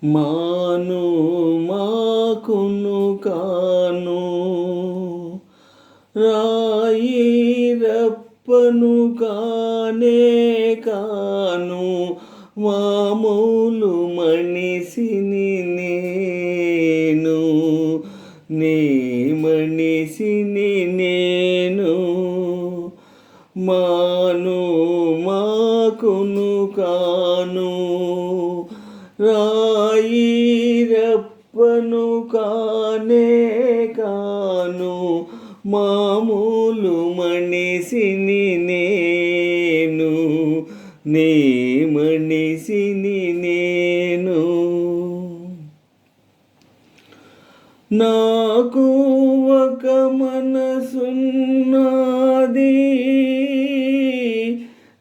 మాను మాకును కాను రాయి రప్పను కానే కాను మామూలు మనిషిని నేను నీ మనిషిని నేను మాను మాకును కాను రాయి రప్పను కానే కాను మామూలు మనిషిని నేను నీ మనిషిని నేను నాకు ఒక మనసున్నది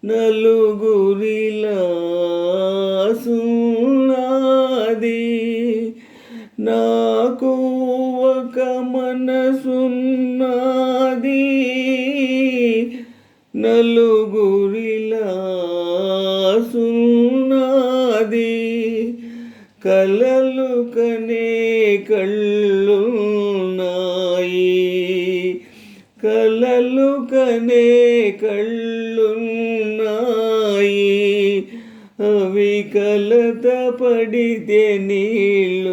నలుగురిలా సున్నది నాకు ఒక మనసున్నది నలుగురిలా సున్నది కలలు కనే కళ్ళున్నాయి కలలు కనే కళ్ళున్నాయి అవి కలత పడితే నీళ్ళున్నాయి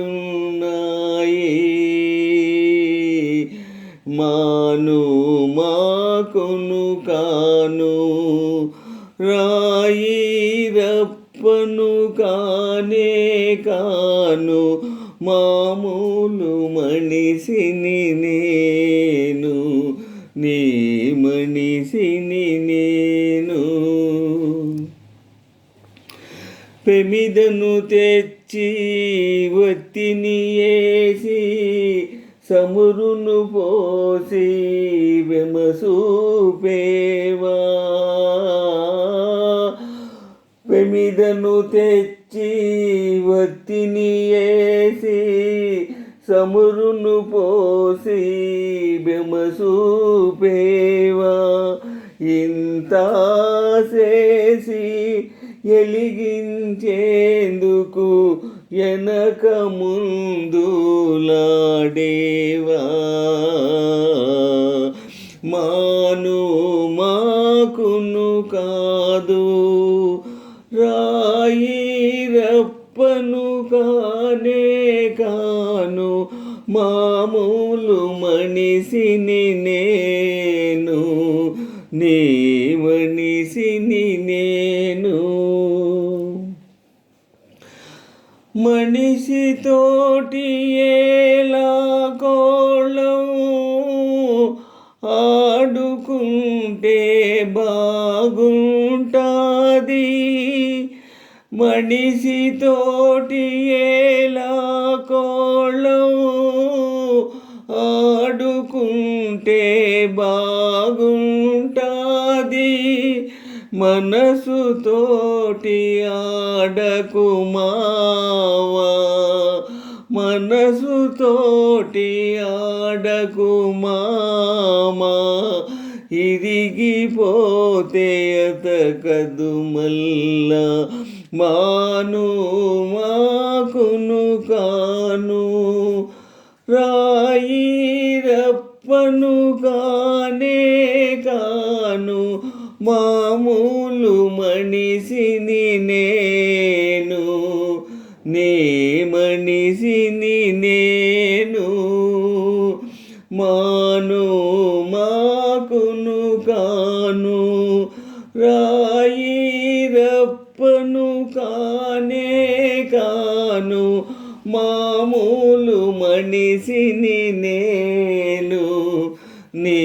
మాను మాకును కాను రాయి రప్పను కానే కాను మామూలు మనిషిని నేను నీ మనిషిని నేను పెమిదను తెచ్చి వత్తిని వేసి సమురును పోసి వెమసూపేవా పెమిదను తెచ్చి వత్తిని వేసి సమురును పోసి బెమసూపేవా ఇంత చేసి ఎలిగించేందుకు ఎనక ముందులాడేవా మాను మాకును కాదు రాయి రప్పను కానే కాను మామూలు మనిషిని నేను నీ మనిషిని నేను మనిషితోటి ఎలా కోళం ఆడుకుంటే బాగుంటాది మనిషితోటి ఎలా కోళం ఆడుకుంటే బాగుంటాది మనసుతోటి ఆడకు మావా మనసుతోటి ఆడకు మామా ఇరిగిపోతే అతకదు మల్లా మాను మాకును కాను రాయి రప్పను కానే కాను మామూలు మనిషిని నేను నే మనిషిని నేను మాను మాకును కాను రాయి రప్పను కానే కాను మామూలు మనిషిని నేను నీ